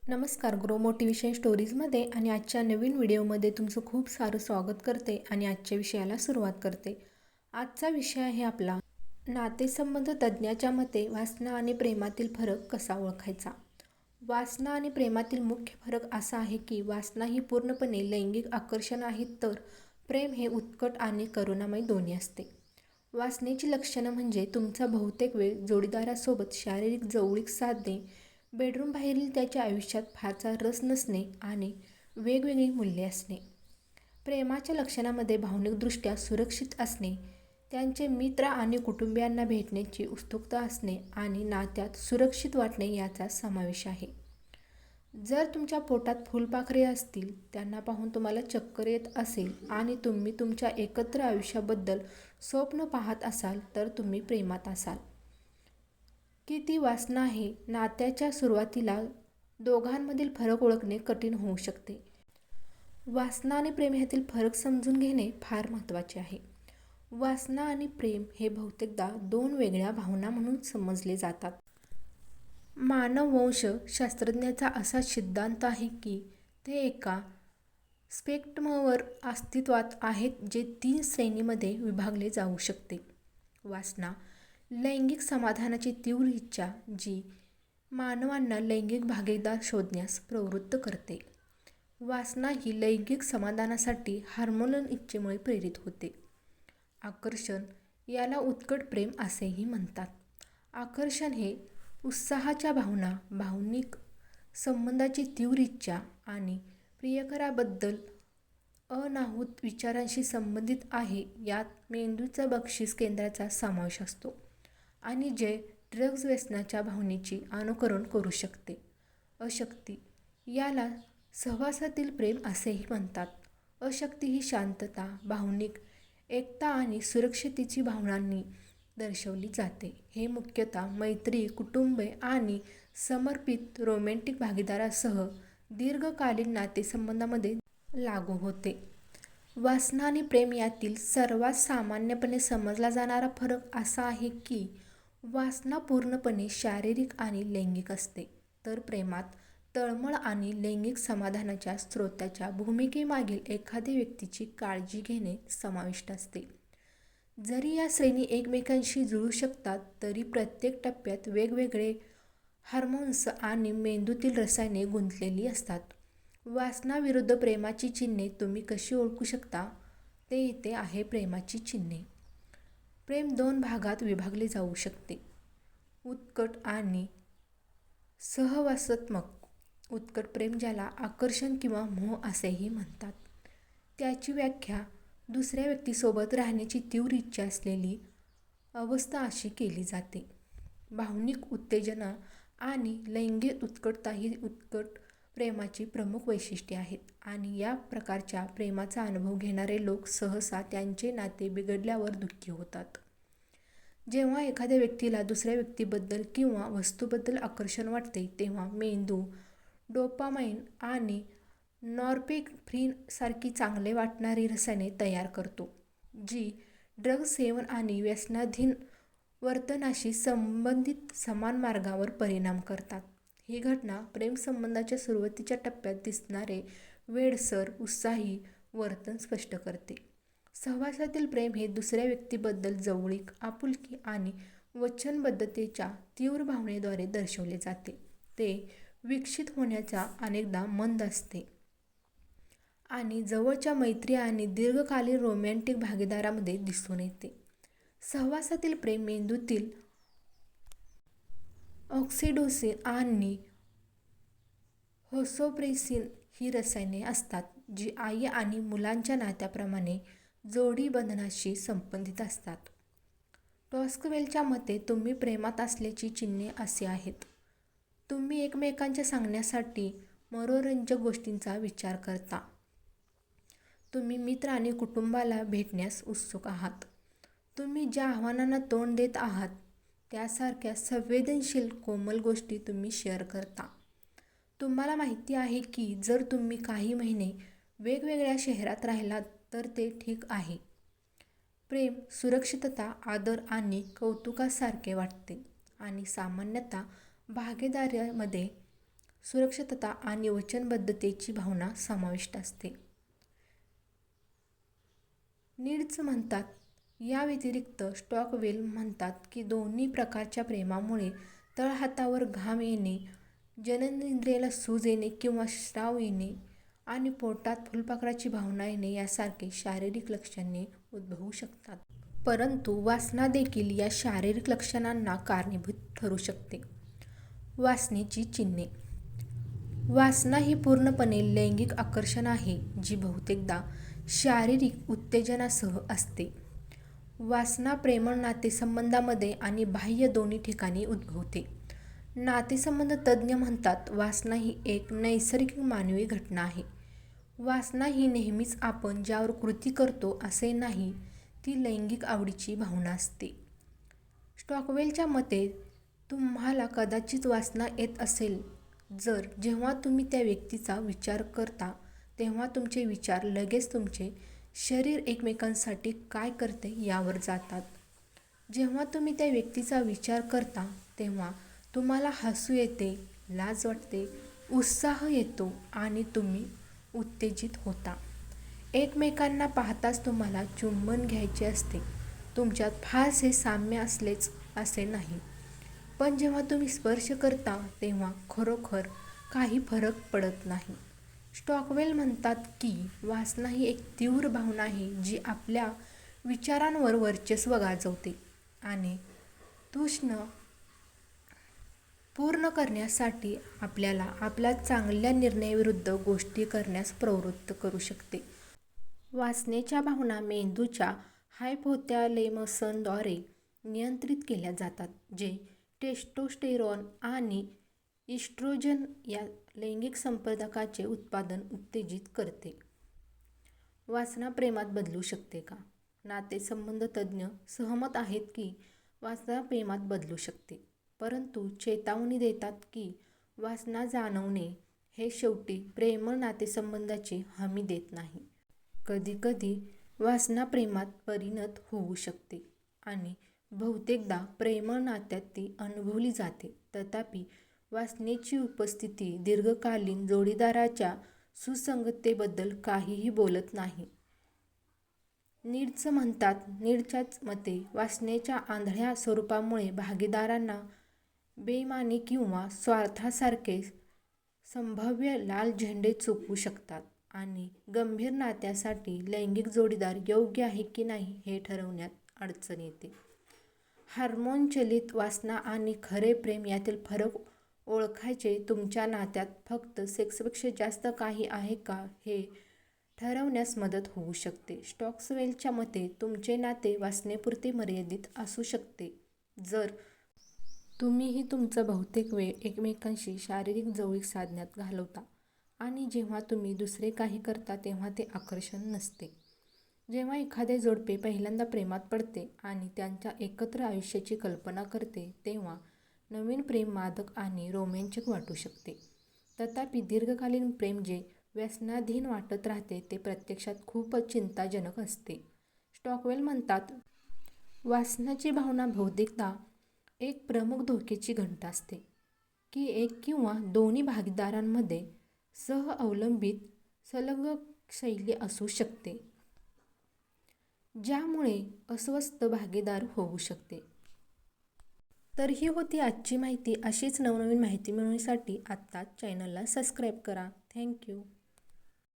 नमस्कार, grow motivation स्टोरीजमध्ये आणि आजच्या नवीन व्हिडिओमध्ये तुमचं खूप सारं स्वागत करते आणि आजच्या विषयाला सुरुवात करते. आजचा विषय आहे आपला नातेसंबंध तज्ज्ञाच्या मते वासना आणि प्रेमातील फरक कसा ओळखायचा. वासना आणि प्रेमातील मुख्य फरक असा आहे की वासना ही पूर्णपणे लैंगिक आकर्षण आहे, तर प्रेम हे उत्कट आणि करुणामय दोन्ही असते. वासनेची लक्षणं म्हणजे तुमचा बहुतेक वेळ जोडीदारासोबत शारीरिक जवळीक साधणे, बेडरूमबाहेरील त्याच्या आयुष्यात फारसा रस नसणे आणि वेगवेगळी मूल्ये असणे. प्रेमाच्या लक्षणामध्ये भावनिकदृष्ट्या सुरक्षित असणे, त्यांचे मित्र आणि कुटुंबियांना भेटण्याची उत्सुकता असणे आणि नात्यात सुरक्षित वाटणे याचा समावेश आहे. जर तुमच्या पोटात फुलपाखरे असतील, त्यांना पाहून तुम्हाला चक्कर येत असेल आणि तुम्ही तुमच्या एकत्र आयुष्याबद्दल स्वप्न पाहत असाल, तर तुम्ही प्रेमात असाल. की ती वासना आहे. नात्याच्या सुरुवातीला दोघांमधील फरक ओळखणे कठीण होऊ शकते. वासना आणि प्रेम ह्यातील फरक समजून घेणे फार महत्त्वाचे आहे. वासना आणि प्रेम हे बहुतेकदा दोन वेगळ्या भावना म्हणून समजले जातात. मानववंश शास्त्रज्ञांचा असा सिद्धांत आहे की ते एका स्पेक्ट्रमवर अस्तित्वात आहेत, जे 3 श्रेणींमध्ये विभागले जाऊ शकते. वासना लैंगिक समाधानाची तीव्र इच्छा, जी मानवांना लैंगिक भागीदार शोधण्यास प्रवृत्त करते. वासना ही लैंगिक समाधानासाठी हार्मोनल इच्छेमुळे प्रेरित होते. आकर्षण याला उत्कट प्रेम असेही म्हणतात. आकर्षण हे उत्साहाच्या भावना, भावनिक संबंधाची तीव्र इच्छा आणि प्रियकराबद्दल अनाहूत विचारांशी संबंधित आहे. यात मेंदूचा बक्षीस केंद्राचा समावेश असतो आणि जे ड्रग्ज व्यसनाच्या भावनेचे अनुकरण करू शकते. अशक्ती याला सहवासातील प्रेम असेही म्हणतात. अशक्ती ही शांतता, भावनिक एकता आणि सुरक्षिततेची भावनांनी दर्शवली जाते. हे मुख्यतः मैत्री, कुटुंबे आणि समर्पित रोमॅन्टिक भागीदारासह दीर्घकालीन नातेसंबंधांमध्ये लागू होते. वासना आणि प्रेम यातील सर्वात सामान्यपणे समजला जाणारा फरक असा आहे की वासना पूर्णपणे शारीरिक आणि लैंगिक असते, तर प्रेमात तळमळ आणि लैंगिक समाधानाच्या स्रोताच्या भूमिकेमागील एखाद्या व्यक्तीची काळजी घेणे समाविष्ट असते. जरी या श्रेणी एकमेकांशी जुळू शकतात, तरी प्रत्येक टप्प्यात वेगवेगळे हार्मोन्स आणि मेंदूतील रसायने गुंतलेली असतात. वासना विरुद्ध प्रेमाची चिन्हे तुम्ही कशी ओळखू शकता, ते इथे आहे. प्रेमाची चिन्हे. प्रेम 2 भागात विभागले जाऊ शकते: उत्कट आणि सहवासात्मक. उत्कट प्रेम, ज्याला आकर्षण किंवा मोह असेही म्हणतात, त्याची व्याख्या दुसऱ्या व्यक्तीसोबत राहण्याची तीव्र इच्छा असलेली अवस्था अशी केली जाते. भावनिक उत्तेजना आणि लैंगिक उत्कटता ही उत्कट प्रेमाची प्रमुख वैशिष्ट्ये आहेत आणि या प्रकारच्या प्रेमाचा अनुभव घेणारे लोक सहसा त्यांचे नाते बिघडल्यावर दुःखी होतात. जेव्हा एखाद्या व्यक्तीला दुसऱ्या व्यक्तीबद्दल किंवा वस्तूबद्दल आकर्षण वाटते, तेव्हा मेंदू डोपामाइन आणि नॉरपेनफ्रिन सारखी चांगले वाटणारी रसायने तयार करतो, जी ड्रग्ज सेवन आणि व्यसनाधीन वर्तनाशी संबंधित समान मार्गावर परिणाम करतात. ही घटना प्रेमसंबंधाच्या सुरुवातीच्या टप्प्यात दिसणारे वेडसर, उत्साही वर्तन स्पष्ट करते. सहवासातील प्रेम हे दुसऱ्या व्यक्तीबद्दल जवळीक, आपुलकी आणि वचनबद्धतेच्या तीव्र भावनेद्वारे दर्शवले जाते. ते विकसित होण्याच्या अनेकदा मंद असते आणि जवळच्या मैत्री आणि दीर्घकालीन रोमॅन्टिक भागीदारामध्ये दिसून येते. सहवासातील प्रेम मेंदूतील ऑक्सिटोसिन आणि व्हासोप्रेसिन ही रसायने असतात, जी आई आणि मुलाच्या नात्याप्रमाणे जोडीबंधनाशी संबंधित असतात. टॉस्कवेलच्या मते, तुम्ही प्रेमात असल्याची चिन्हे अशी आहेत: तुम्ही एकमेकांच्या सांगण्यासाठी मनोरंजक गोष्टींचा विचार करता, तुम्ही मित्र आणि कुटुंबाला भेटण्यास उत्सुक आहात, तुम्ही ज्या आव्हानांना तोंड देत आहात त्यासारख्या संवेदनशील कोमल गोष्टी तुम्ही शेअर करता. तुम्हाला माहिती आहे की जर तुम्ही काही महिने वेगवेगळ्या शहरात राहिलात तर ते ठीक आहे. प्रेम सुरक्षितता, आदर आणि कौतुकासारखे वाटते आणि सामान्यतः भागीदारीमध्ये सुरक्षितता आणि वचनबद्धतेची भावना समाविष्ट असते. नीड्स म्हणतात. या व्यतिरिक्त स्टॉकवेल म्हणतात की दोन्ही प्रकारच्या प्रेमामुळे तळहातावर घाम येणे, जननेंद्रियाला सूज येणे किंवा स्राव येणे आणि पोटात फुलपाखराची भावना येणे यासारखे शारीरिक लक्षणे उद्भवू शकतात. परंतु वासना देखील या शारीरिक लक्षणांना कारणीभूत ठरू शकते. वासनेची चिन्हे. वासना ही पूर्णपणे लैंगिक आकर्षण आहे जी बहुतेकदा शारीरिक उत्तेजनासह असते. वासना प्रेमळ नातेसंबंधामध्ये आणि बाह्य दोन्ही ठिकाणी उद्भवते. नातेसंबंध तज्ज्ञ म्हणतात, वासना ही एक नैसर्गिक मानवी घटना आहे. वासना ही नेहमीच आपण ज्यावर कृती करतो असे नाही, ती लैंगिक आवडीची भावना असते. स्टॉकवेलच्या मते, तुम्हाला कदाचित वासना येत असेल जर जेव्हा तुम्ही त्या व्यक्तीचा विचार करता तेव्हा तुमचे विचार लगेच तुमचे शरीर एकमेकांसाठी काय करते यावर जातात. जेव्हा तुम्ही त्या व्यक्तीचा विचार करता तेव्हा तुम्हाला हसू येते, लाज वाटते, उत्साह येतो आणि तुम्ही उत्तेजित होता. एकमेकांना पाहताच तुम्हाला चुंबन घ्यायचे असते. तुमच्यात फारसे साम्य असलेच असे नाही, पण जेव्हा तुम्ही स्पर्श करता तेव्हा खरोखर काही फरक पडत नाही. स्टॉकवेल म्हणतात की वासना ही एक तीव्र भावना आहे जी आपल्या विचारांवर वर्चस्व गाजवते आणि तृष्णा पूर्ण करण्यासाठी आपल्याला आपल्या चांगल्या निर्णयाविरुद्ध गोष्टी करण्यास प्रवृत्त करू शकते. वासनेच्या भावना मेंदूच्या हायपोथॅलेमसद्वारे नियंत्रित केल्या जातात, जे टेस्टोस्टेरॉन आणि इस्ट्रोजन या लैंगिक संप्रेरकांचे उत्पादन उत्तेजित करते. वासना प्रेमात बदलू शकते का? नातेसंबंध तज्ज्ञ सहमत आहेत की वासना प्रेमात बदलू शकते, परंतु चेतावणी देतात की वासना जाणवणे हे शेवटी प्रेमळ नातेसंबंधाची हमी देत नाही. कधीकधी वासना प्रेमात परिणत होऊ शकते आणि बहुतेकदा प्रेमळ नात्यात ती अनुभवली जाते. तथापि, वासनेची उपस्थिती दीर्घकालीन जोडीदाराच्या सुसंगततेबद्दल काहीही बोलत नाही. नीड्स म्हणतात. नीड्सच्या मते, वासनेच्या आंधळ्या स्वरूपामुळे भागीदारांना बेईमानी किंवा स्वार्थासारखे संभाव्य लाल झेंडे चुकवू शकतात आणि गंभीर नात्यासाठी लैंगिक जोडीदार योग्य आहे की नाही हे ठरवण्यात अडचण येते. हार्मोनचलित वासना आणि खरे प्रेम यातील फरक ओळखायचे तुमच्या नात्यात फक्त सेक्सपेक्षा जास्त काही आहे का हे ठरवण्यास मदत होऊ शकते. स्टॉकवेलच्या मते, तुमचे नाते वासनेपुरते मर्यादित असू शकते जर तुम्हीही तुमचा बहुतेक वेळ एकमेकांशी शारीरिक जवळीक साधण्यात घालवता आणि जेव्हा तुम्ही दुसरे काही करता तेव्हा ते आकर्षण नसते. जेव्हा एखादे जोडपे पहिल्यांदा प्रेमात पडते आणि त्यांच्या एकत्र आयुष्याची कल्पना करते तेव्हा नवीन प्रेम मादक आणि रोमॅन्टिक वाटू शकते. तथापि, दीर्घकालीन प्रेम जे व्यसनाधीन वाटत राहते ते प्रत्यक्षात खूपच चिंताजनक असते. स्टॉकवेल म्हणतात, वासनाची भावना बहुतेकदा एक प्रमुख धोक्याची घंटा असते की एक किंवा दोन्ही भागीदारांमध्ये सह-अवलंबित संलग्न शैली असू शकते, ज्यामुळे अस्वस्थ भागीदार होऊ शकते. तर ही होती आजची माहिती. अशीच नवनवीन माहिती मिळवण्यासाठी आत्ताच चॅनलला सबस्क्राईब करा. थँक्यू.